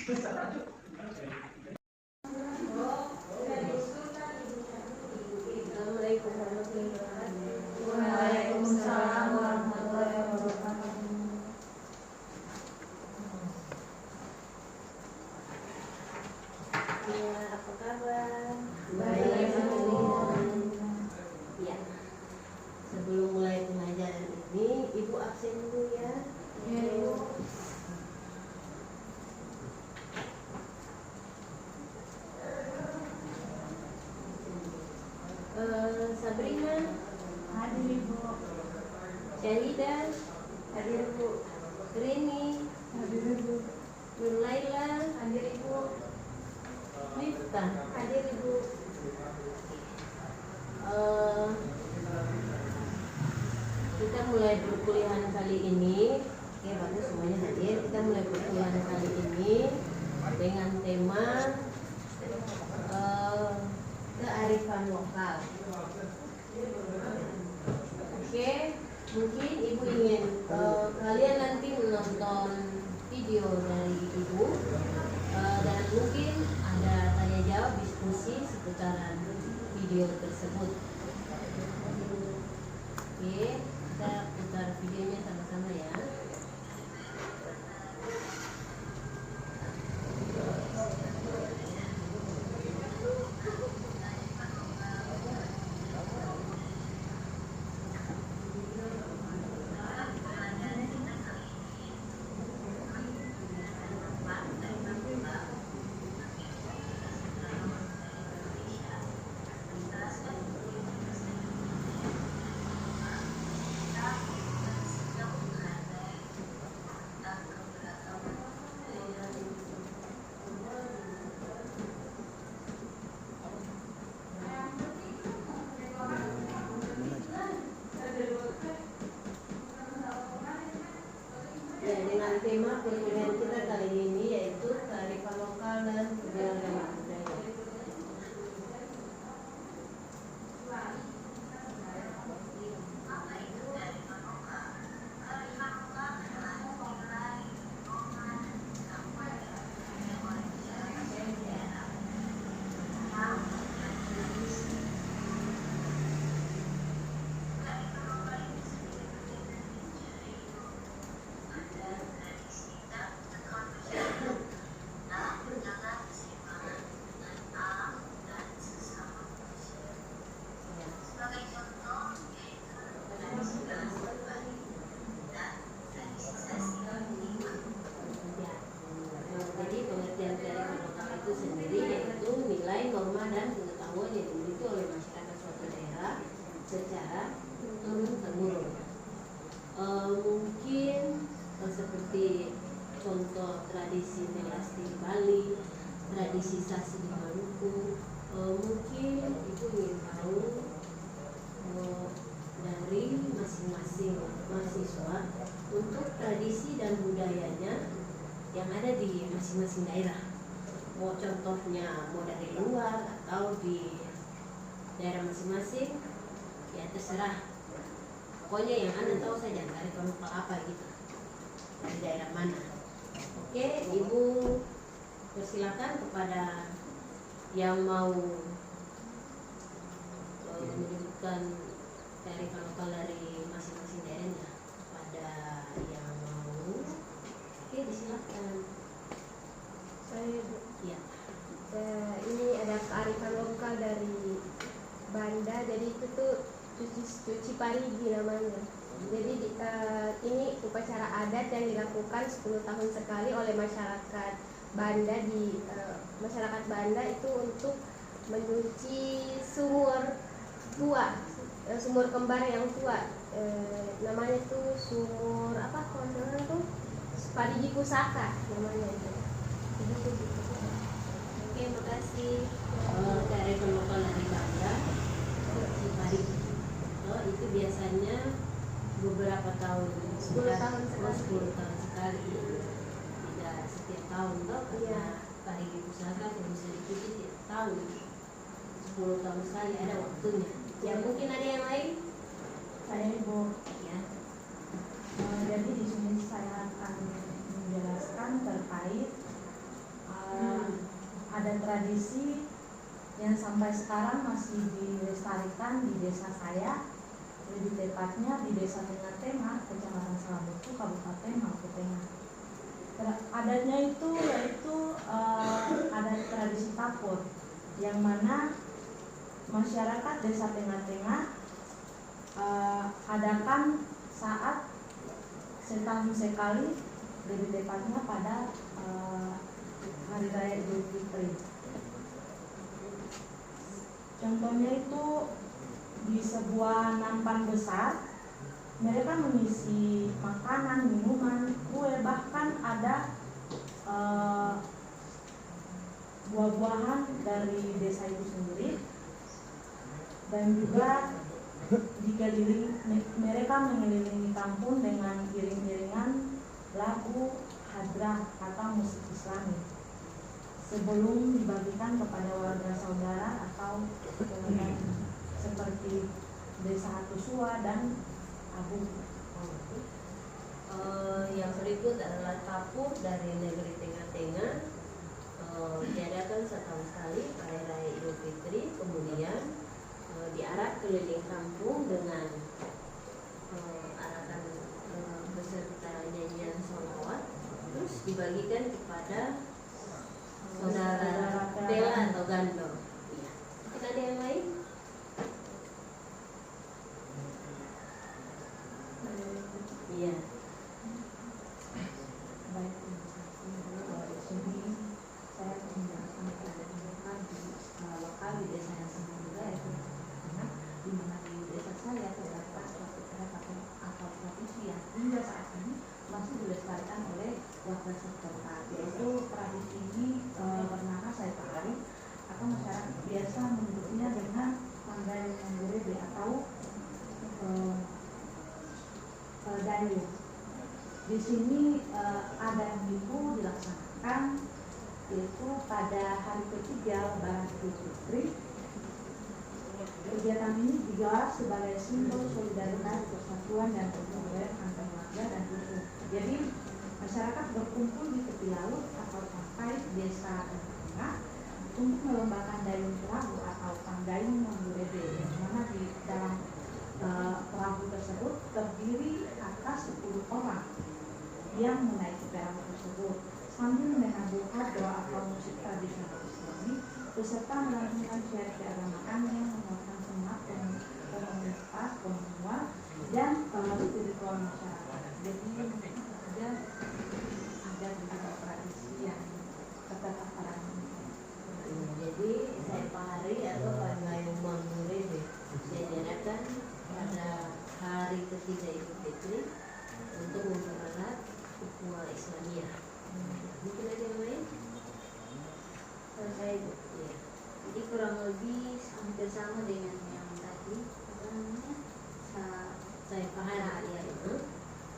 Assalamualaikum warahmatullahi wabarakatuh. Waalaikumsalam warahmatullahi wabarakatuh. Ya, apa kabar? Baik, Ya. Sebelum mulai pengajaran ini, Ibu absen dulu ya. Ya, Ibu. Sabrina, Hadir Ibu. Syahida, hadir Bu. Rini, Hadir Ibu. Nur Laila, Hadir Ibu. Miftah, hadir Ibu. Eh, kita mulai perkuliahan kali ini. Oke, bagus semuanya hadir. Kita mulai perkuliahan kali ini dengan tema kearifan lokal. Oke, mungkin Ibu ingin kalian nanti menonton video dari Ibu, dan mungkin ada tanya jawab diskusi seputaran video tersebut. Oke, kita putar videonya sama-sama ya. Ya, dengan tema perkuliahan kita kali ini yaitu kearifan lokal dan keberagaman budaya. Jadi pengertian kearifan lokal itu sendiri yaitu nilai, norma, dan pengetahuan yang dimiliki oleh masyarakat suatu daerah secara turun-temurun. Mungkin seperti contoh tradisi melasti di Bali, tradisi sasi di Maluku. Mungkin Ibu ingin tahu dari masing-masing mahasiswa untuk tradisi dan budayanya yang ada di masing-masing daerah. Mau contohnya mau dari luar atau di daerah masing-masing, ya terserah. Pokoknya yang Anda tahu saja kearifan lokal apa gitu, dari daerah mana. Oke, Ibu persilakan kepada yang mau menyebutkan kearifan lokal dari masing-masing daerahnya. Pada yang mau, oke disilakan. Saya Ya. ini ada kearifan lokal dari Banda, jadi itu tuh cuci parigi namanya. Jadi ini upacara adat yang dilakukan 10 tahun sekali oleh masyarakat Banda masyarakat Banda itu untuk mencuci sumur tua, sumur kembar yang tua. Namanya tuh sumur apa kalau salah tuh Parigi Pusaka namanya itu. Oke, makasih. Kearifan lokal dari Banda, Ciparigi. Itu biasanya beberapa tahun, 10 tahun sekali. 10 tahun sekali. Tidak setiap tahun toh, karena Parigi Pusaka yang bisa dicuci setiap tahun. 10 tahun sekali ada waktunya. Ya, mungkin ada yang lain? Saya Ibu. Ya. Jadi di sini saya akan menjelaskan terkait ada tradisi yang sampai sekarang masih dilestarikan di desa saya, lebih tepatnya di Desa Tengah Tema, Kecamatan Salabutu, Kabupaten Maluku Tengah. Adatnya itu yaitu adat tradisi tapur, yang mana masyarakat Desa Tengah Tengah adakan saat setahun sekali, lebih tepatnya pada Hari Raya Idul Fitri. Contohnya itu di sebuah nampan besar, mereka mengisi makanan, minuman, kue, bahkan ada buah-buahan dari desa itu sendiri, dan juga mereka mengelilingi kampung dengan iring-iringan lagu hadrah atau musik Islami sebelum dibagikan kepada warga saudara atau seperti Desa Hatusua dan Abu. Yang berikut adalah tapur dari negeri Tengah-Tengah, diadakan setahun sekali Hari Raya Idul Fitri, kemudian diarak keliling kampung dengan arakan beserta nyanyian sholawat, terus dibagikan kepada saudara Bela atau Gandong. Ya. Mungkin ada yang lain? Iya. Baik, dari sini saya menjelaskan keadaan di lokal di desa yang sama juga, yaitu karena di mana di desa saya terdapat suatu adat atau tradisi yang hingga saat ini masih dilestarikan oleh warga setempat, yaitu tradisi ini bernama Saipahari atau masyarakat biasa menyebutnya dengan Panggayung Manggurebe atau Dayu. Di sini adat itu dilaksanakan yaitu pada hari ketiga Lebaran Idul Fitri. Kegiatan ini digelar sebagai simbol solidaritas, persatuan, dan persaudaraan antar warga dan dusun. Jadi masyarakat berkumpul di tepi laut atau pantai desa Tengah untuk melombakan dayung perahu atau Panggayung Manggurebe, yang mana di dalam perahu tersebut terdiri atas 10 orang yang menaiki perahu tersebut sambil mendengar doa atau musik tradisional Islami beserta melantunkan syair keagamaan yang menguatkan semangat dan komunitas, komunal, dan spiritual masyarakat. Jadi ada beberapa tradisi yang terdapat pada ini. Jadi Saipahari atau Panggayung Manggurebe diadakan pada hari ketiga Idul Fitri untuk mempererat ukhuwah Islamiyah. Mungkin ada yang lain? Saya Ya. jadi kurang lebih hampir sama dengan yang tadi, apa namanya, Saipahari ya itu.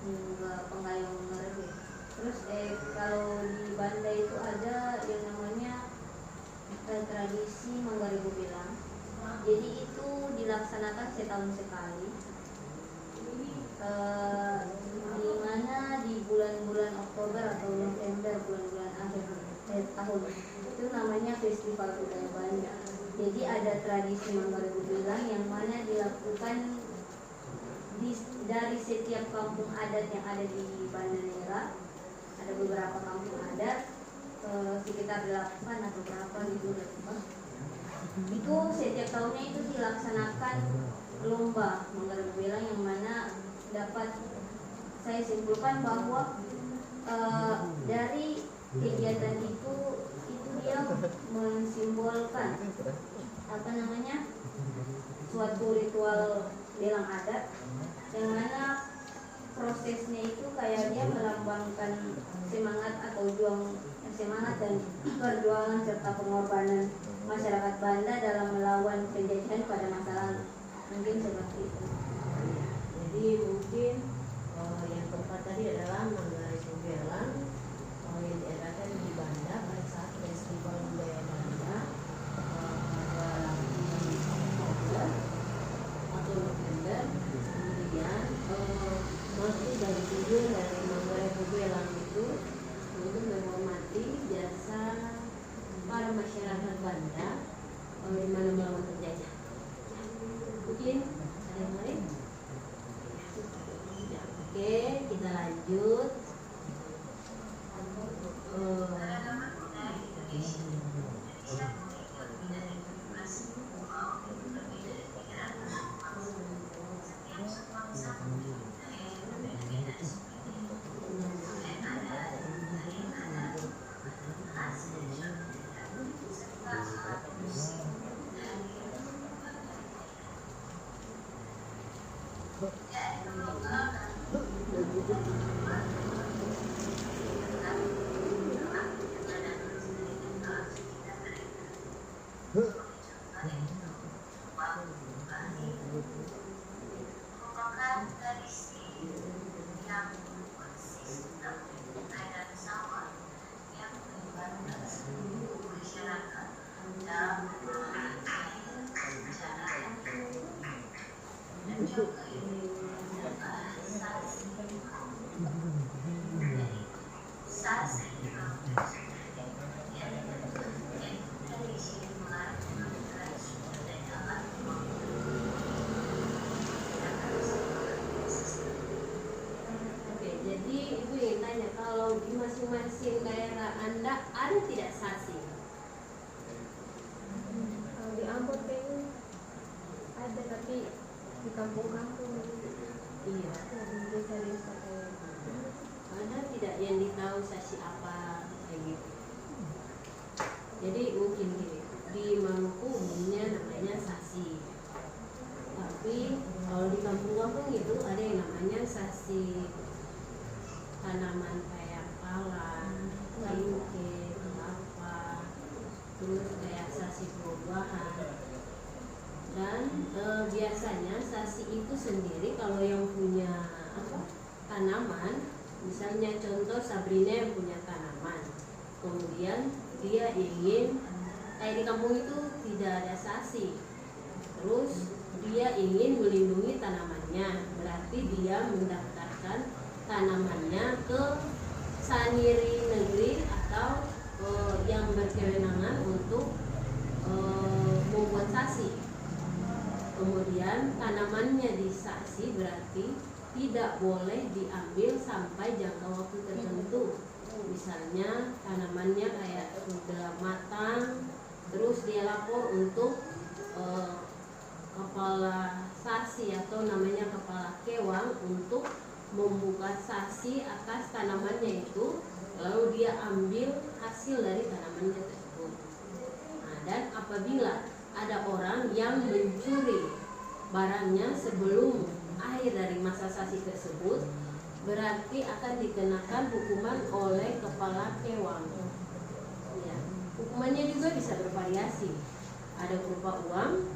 hingga Panggayung Manggurebe. Terus kalau di Banda itu ada yang namanya tradisi Manggarebu Bilang. Jadi itu dilaksanakan setahun sekali. Di mana di bulan-bulan Oktober atau November, bulan-bulan akhir tahun, itu namanya Festival Budaya Banda. Jadi ada tradisi Manggarebu Bilang yang mana dilakukan dari setiap kampung adat yang ada di Banda Nera. Ada beberapa kampung adat, sekitar 8 atau berapa gitu, itu setiap tahunnya itu dilaksanakan lomba Manggarebu Bilang, yang mana dapat saya simpulkan bahwa dari kegiatan itu dia mensimbolkan apa namanya, suatu ritual belang adat, yang mana prosesnya itu kayak dia melambangkan semangat atau semangat dan perjuangan serta pengorbanan masyarakat Banda dalam melawan penjajahan pada masa lalu. Mungkin seperti itu. Jadi mungkin yang keempat tadi adalah Manggarebu Bilang yang diadakan di Banda pada saat Festival Budaya Banda pada Oktober atau November. Kemudian masih dari tujuan dari Manggarebu Bilang itu untuk menghormati jasa para masyarakat Oke, jadi Ibu ingin tanya, kalau di masing-masing daerah Anda ada tidak sasi? Kalau di Ambon kayaknya ada, tapi di kampung-kampung Iya. di desa-desa kayak Ada tidak yang ditahu sasi apa kayak gitu? Jadi mungkin gini, di Maluku umumnya namanya sasi. Tapi kalau di kampung-kampung itu ada yang namanya sasi tanaman kayak pala, lingke, kelapa, terus kayak sasi buah-buahan. Dan biasanya sasi itu sendiri kalau yang punya tanaman, misalnya contoh Sabrina yang punya tanaman, kemudian dia ingin kayak di kampung itu tidak ada sasi, terus dia ingin melindungi tanamannya, berarti dia mendaftarkan tanamannya ke Saniri Negeri atau yang berkewenangan untuk membuat sasi. Kemudian tanamannya disasi berarti tidak boleh diambil sampai jangka waktu tertentu. Misalnya tanamannya kayak sudah matang, terus dia lapor untuk kepala sasi atau namanya kepala kewang untuk membuka sasi atas tanamannya itu, lalu dia ambil hasil dari tanamannya tersebut. Nah, dan apabila ada orang yang mencuri barangnya sebelum akhir dari masa sasi tersebut, berarti akan dikenakan hukuman oleh kepala kewang. Ya, hukumannya juga bisa bervariasi, ada berupa uang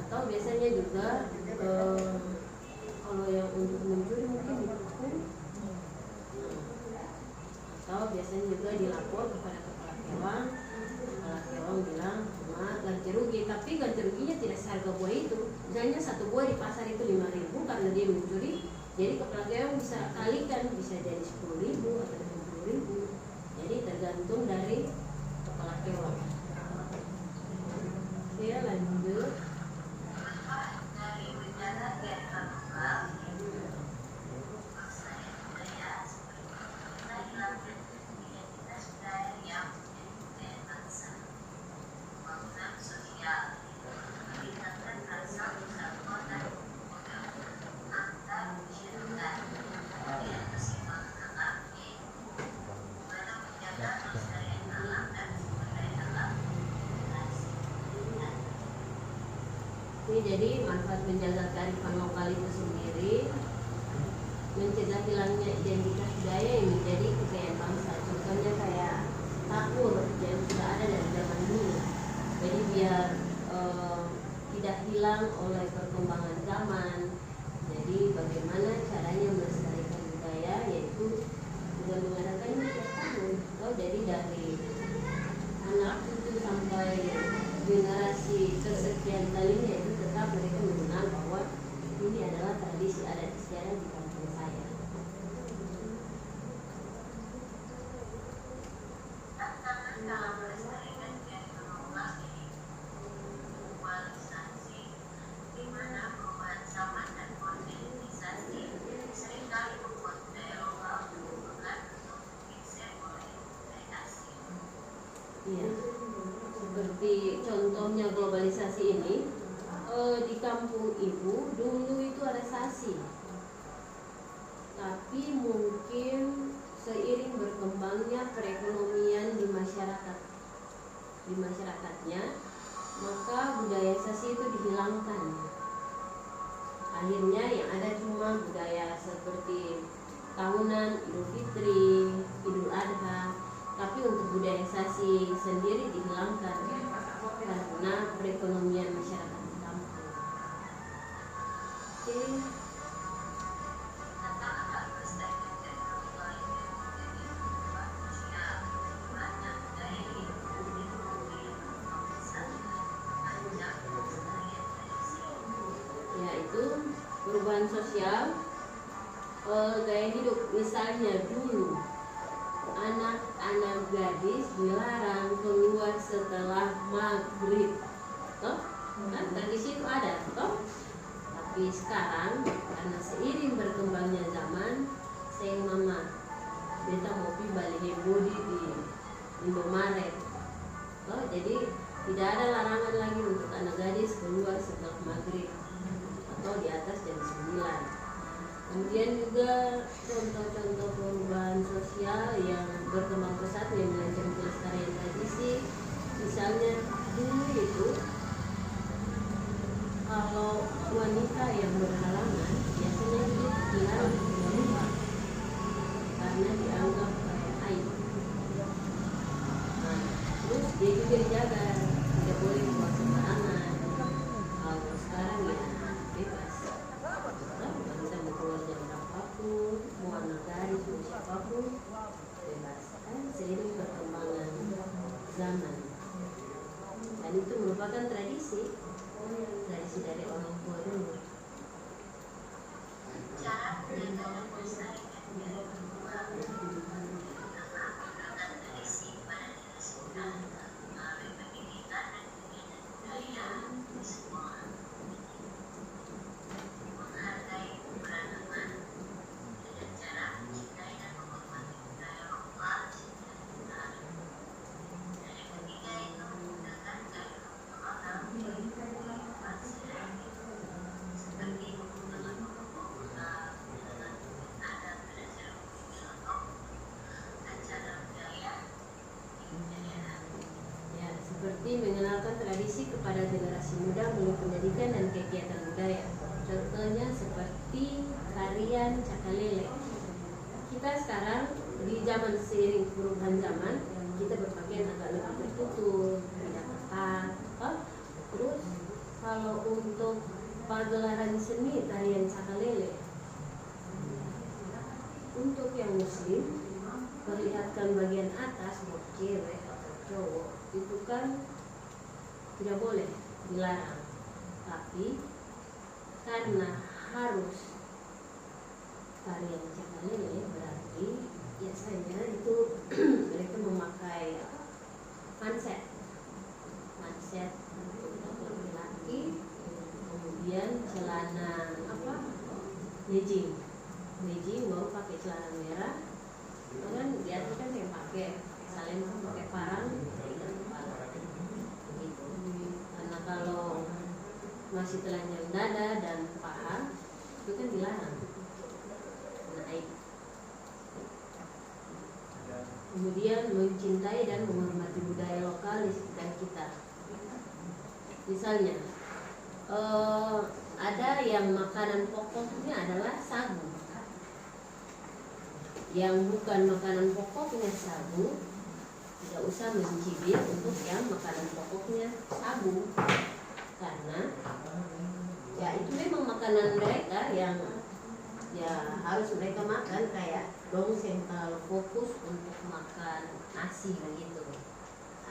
atau biasanya juga kalau yang untuk mencuri mungkin dihukum, atau biasanya juga dilapor kepada kepala kewang. Kepala kewang bilang ganti rugi, tapi ganti ruginya tidak seharga buah itu. Misalnya satu buah di pasar itu 5.000 karena dia mencuri, jadi kepala kewang bisa kalikan, bisa jadi 10.000 atau 20.000. Jadi tergantung dari kepala kewang. Oke, lanjut. Ini jadi manfaat menjaga kearifan lokal itu sendiri, mencegah hilangnya identitas budaya yang menjadi kekayaan bangsa. Contohnya kayak takur yang sudah ada dari zaman dulu. Jadi biar tidak hilang oleh perkembangan zaman. Jadi bagaimana caranya melestarikan budaya, yaitu dengan mengadakannya tiap tahun. Jadi dari anak itu sampai generasi kesekian kalinya itu tetap mereka mengenal bahwa ini adalah tradisi adat istiadat di kampung saya. Iya, seperti contohnya globalisasi ini, di kampung ibu dulu itu ada sasi, tapi mungkin seiring berkembangnya perekonomian di masyarakatnya, maka budaya sasi itu dihilangkan. Akhirnya yang ada cuma budaya seperti tahunan, Idul Fitri, Idul Adha. Tapi untuk budaya sasi sendiri dihilangkan perekonomian masyarakat di kampung. Oke. Yaitu perubahan sosial, gaya hidup. Misalnya dulu anak-anak gadis dilarang keluar setelah maghrib, toh kan tradisi itu ada, toh. Tapi sekarang karena seiring berkembangnya zaman, sayang mama, beta mau pi balik heboh di Indomaret, toh. Jadi tidak ada larangan lagi untuk anak gadis keluar setelah maghrib atau di atas jam 9. Kemudian juga contoh-contoh perubahan sosial yang berkembang pesat yang mengancam kelestarian tradisi. Misalnya dulu itu kalau wanita yang berhalangan biasanya itu dilarang keluar rumah karena dianggap kayak aib. Nah, terus dia juga dijaga, tidak boleh keluar sembarangan. Kalau sekarang ya bebas. Kita mau keluar jam berapapun, mau anak gadis, mau siapapun, bebas. Kan seiring perkembangan zaman. Dan itu merupakan tradisi dari orang tua dulu. Seperti mengenalkan tradisi kepada generasi muda melalui pendidikan dan kegiatan budaya. Contohnya seperti tarian cakalele. Kita sekarang di zaman seiring perubahan zaman, kita berpakaian agak lebih tertutup, tidak ketat. Terus kalau untuk pagelaran seni tarian cakalele, untuk yang muslim perlihatkan bagian atas buat cewek atau cowok itu kan tidak boleh, dilarang. Tapi karena harus tarian cakalele, berarti biasanya itu mereka memakai manset untuk laki-laki, kemudian celana legging baru pakai celana merah. Kan di atas kan yang pakai salem pakai parang, begitu. Karena kalau masih telanjang dada dan paha itu kan dilarang, naik. Kemudian mencintai dan menghormati budaya lokal di sekitar kita. Misalnya ada yang makanan pokoknya adalah sagu. Yang bukan makanan pokoknya sagu tidak usah mencibir untuk yang makanan pokoknya sagu, karena ya itu memang makanan mereka yang ya harus mereka makan. Kayak dongseng kalau fokus untuk makan nasi begitu,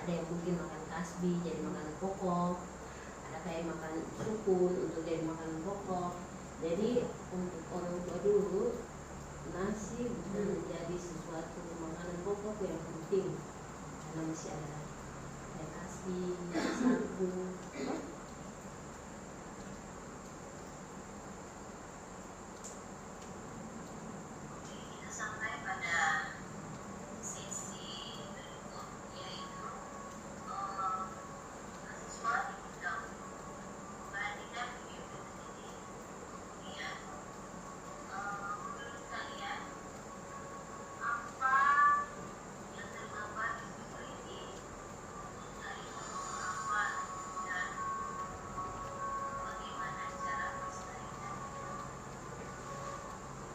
ada yang mungkin makan kasbi jadi makanan pokok, ada kayak makan sukun untuk jadi makanan pokok. Jadi untuk orang tua dulu nasi bukan menjadi sesuatu makanan pokok yang penting, karena masih ada kasbi, sagu.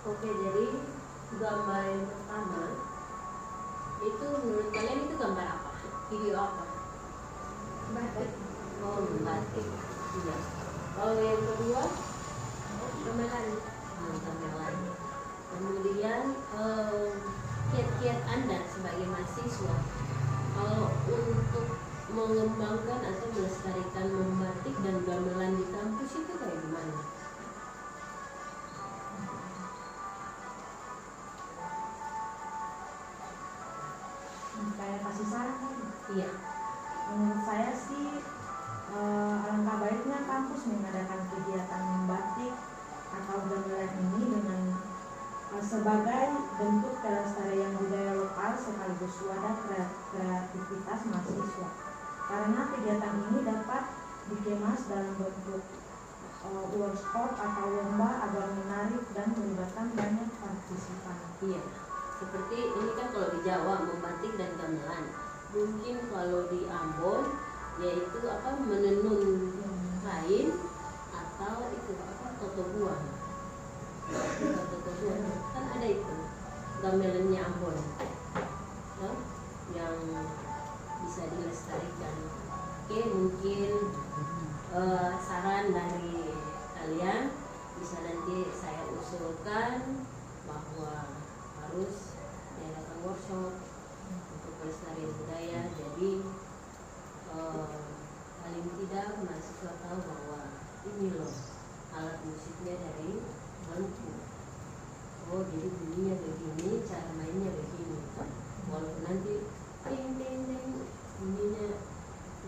Oke, jadi gambar yang pertama itu menurut kalian itu gambar apa? Video apa? Batik. Oh, batik. yang kedua gamelan. gamelan. Kemudian kiat-kiat Anda sebagai mahasiswa kalau untuk mengembangkan atau melestarikan membatik dan gamelan di kampus itu kayak gimana? Kayak kasih saran kan? Iya. Menurut saya sih alangkah baiknya kampus mengadakan kegiatan membatik atau gamelan ini dengan sebagai bentuk kelestarian budaya lokal sekaligus wadah kreativitas mahasiswa. Karena kegiatan ini dapat dikemas dalam bentuk workshop atau lomba agar menarik dan melibatkan banyak partisipan. Iya. Seperti ini kan kalau di Jawa membatik dan gamelan. Mungkin kalau di Ambon yaitu menenun kain atau itu toto buah. Toto buah kan ada itu gamelannya Ambon, yang bisa dilestarikan. Oke, mungkin saran dari kalian bisa nanti saya usulkan bahwa harus diadakan workshop untuk pelestarian budaya. Jadi paling tidak mahasiswa tahu bahwa ini loh alat musiknya dari Bangku. Oh, jadi bunyinya begini, cara mainnya begini. Walaupun nanti ting ting ting bunyinya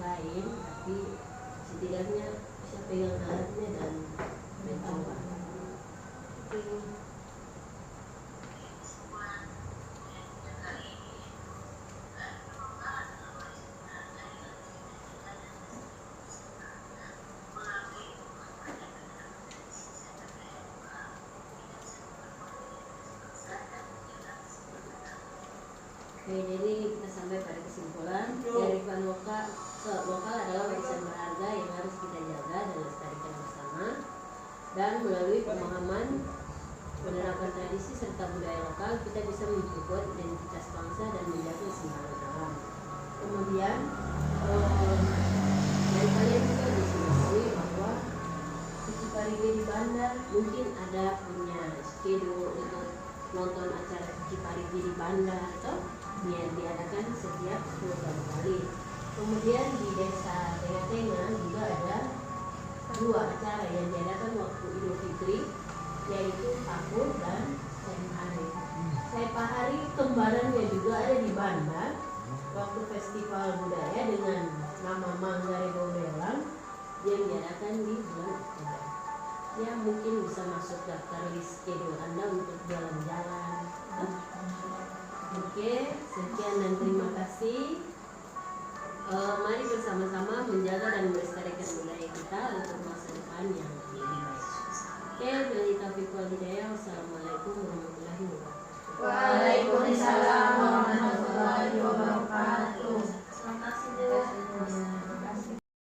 lain, tapi setidaknya bisa pegang alatnya dan mencoba. Oke. Oke, jadi kita sampai pada kesimpulan kearifan lokal adalah warisan berharga yang harus kita jaga dan lestarikan bersama. Dan melalui pemahaman penerapan tradisi serta budaya lokal, kita bisa memperkuat identitas bangsa dan menjaga keseimbangan alam. Kemudian dari kalian juga diskusi bahwa Cici Parigi di Bandar mungkin ada punya schedule untuk nonton acara Cici Parigi di Bandar atau yang diadakan setiap 10 kali. Kemudian di desa Tengah-Tengah juga ada 2 acara yang diadakan waktu Idul Fitri, yaitu Tahun dan Saipahari. Saipahari kembarannya juga ada di Bandar waktu festival budaya dengan nama Manggarai Bobelang yang diadakan di bulan Oktober. Ya, mungkin bisa masuk daftar list schedule Anda untuk jalan-jalan. Oke, sekian dan terima kasih. Mari bersama-sama menjaga dan melestarikan budaya kita untuk masa depannya.